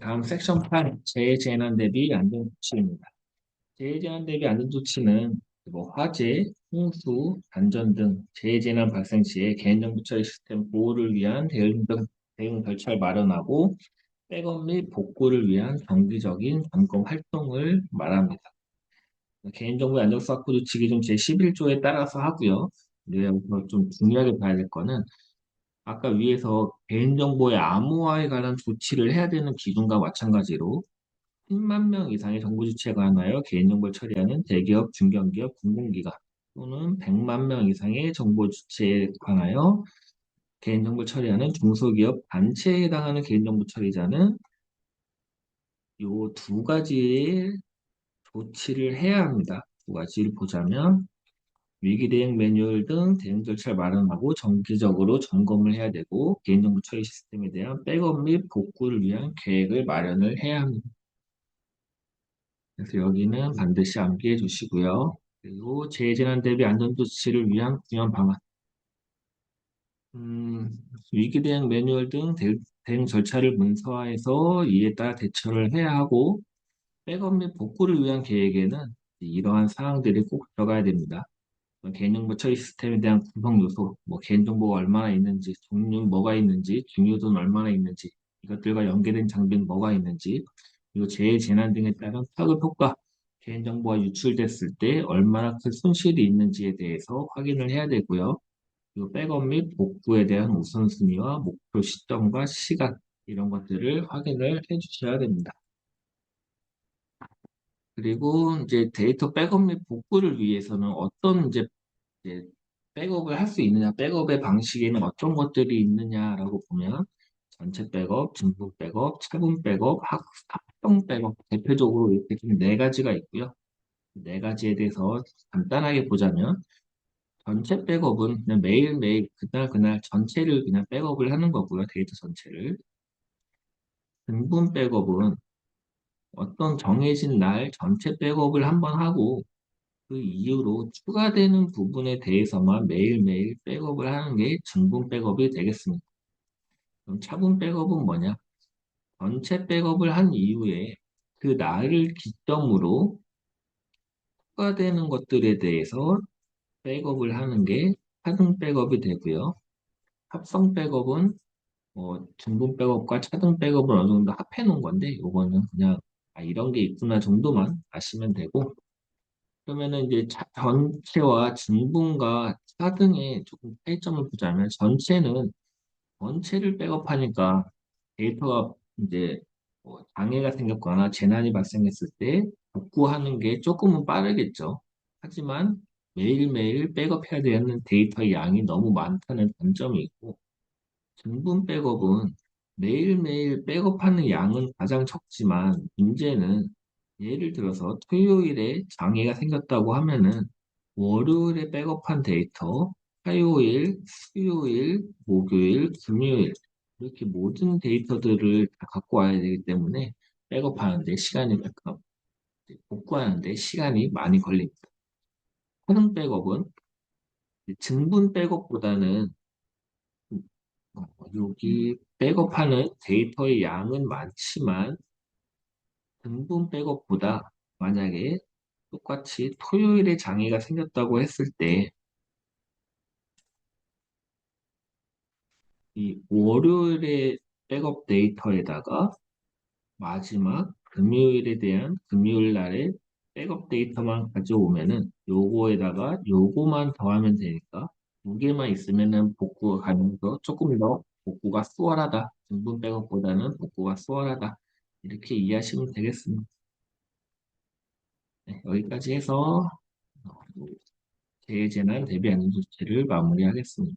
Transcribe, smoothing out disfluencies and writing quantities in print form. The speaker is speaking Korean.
다음 섹션 8, 재해재난 대비 안전조치입니다. 재해재난 대비 안전조치는 뭐 화재, 홍수, 단전 등 재해재난 발생 시에 개인정보 처리 시스템 보호를 위한 대응 절차를 마련하고 백업 및 복구를 위한 정기적인 점검 활동을 말합니다. 개인정보 안전사 코드 지기준 제11조에 따라서 하고요. 여기서 좀 중요하게 봐야 될 거는 아까 위에서 개인정보의 암호화에 관한 조치를 해야 되는 기준과 마찬가지로 10만 명 이상의 정보 주체에 관하여 개인정보를 처리하는 대기업, 중견기업, 공공기관 또는 100만 명 이상의 정보 주체에 관하여 개인정보를 처리하는 중소기업, 단체에 해당하는 개인정보 처리자는 이 두 가지의 조치를 해야 합니다. 두 가지를 보자면 위기 대응 매뉴얼 등 대응 절차를 마련하고 정기적으로 점검을 해야 되고 개인정보 처리 시스템에 대한 백업 및 복구를 위한 계획을 마련을 해야 합니다. 그래서 여기는 반드시 암기해 주시고요. 그리고 재재난 대비 안전조치를 위한 구현 방안, 음, 위기 대응 매뉴얼 등 대응 절차를 문서화해서 이에 따라 대처를 해야 하고 백업 및 복구를 위한 계획에는 이러한 사항들이 꼭 들어가야 됩니다. 개인정보 처리 시스템에 대한 구성 요소, 뭐 개인정보가 얼마나 있는지, 종류 뭐가 있는지, 중요도는 얼마나 있는지, 이것들과 연계된 장비는 뭐가 있는지, 그리고 재난 등에 따른 파급 효과, 개인정보가 유출됐을 때 얼마나 큰 손실이 있는지에 대해서 확인을 해야 되고요. 그리고 백업 및 복구에 대한 우선순위와 목표 시점과 시간, 이런 것들을 확인을 해 주셔야 됩니다. 그리고 이제 데이터 백업 및 복구를 위해서는 어떤 이제 백업을 할 수 있느냐, 백업의 방식에는 어떤 것들이 있느냐라고 보면 전체 백업, 중부 백업, 차분 백업, 합동 백업 대표적으로 이렇게 좀 네 가지가 있고요. 네 가지에 대해서 간단하게 보자면 전체 백업은 그냥 매일매일 그날 전체를 그냥 백업을 하는 거고요. 데이터 전체를. 등분 백업은 어떤 정해진 날 전체 백업을 한번 하고 그 이후로 추가되는 부분에 대해서만 매일매일 백업을 하는 게 중분 백업이 되겠습니다. 그럼 차분 백업은 뭐냐? 전체 백업을 한 이후에 그 날을 기점으로 추가되는 것들에 대해서 백업을 하는 게 차등 백업이 되고요. 합성 백업은 중분 백업과 차등 백업을 어느 정도 합해 놓은 건데 이거는 그냥 이런 게 있구나 정도만 아시면 되고 그러면은 이제 전체와 중분과 차등의 조금 차이점을 보자면 전체를 백업하니까 데이터가 이제 장애가 생겼거나 재난이 발생했을 때 복구하는 게 조금은 빠르겠죠. 하지만 매일매일 백업해야 되는 데이터의 양이 너무 많다는 단점이 있고 중분 백업은 매일매일 백업하는 양은 가장 적지만 문제는 예를 들어서 토요일에 장애가 생겼다고 하면은 월요일에 백업한 데이터, 화요일, 수요일, 목요일, 금요일 이렇게 모든 데이터들을 다 갖고 와야 되기 때문에 백업하는데 복구하는데 시간이 많이 걸립니다. 효능 백업은 증분 백업보다는 여기 백업하는 데이터의 양은 많지만 등분 백업보다 만약에 똑같이 토요일에 장애가 생겼다고 했을 때 이 월요일에 백업 데이터에다가 마지막 금요일에 대한 금요일 날에 백업 데이터만 가져오면은 요거에다가 요거만 더하면 되니까 두 개만 있으면은 복구가 가능해서 조금 더 복구가 수월하다. 등분 백업보다는 복구가 수월하다. 이렇게 이해하시면 되겠습니다. 네, 여기까지 해서 재해재난 대비 안전조치를 마무리하겠습니다.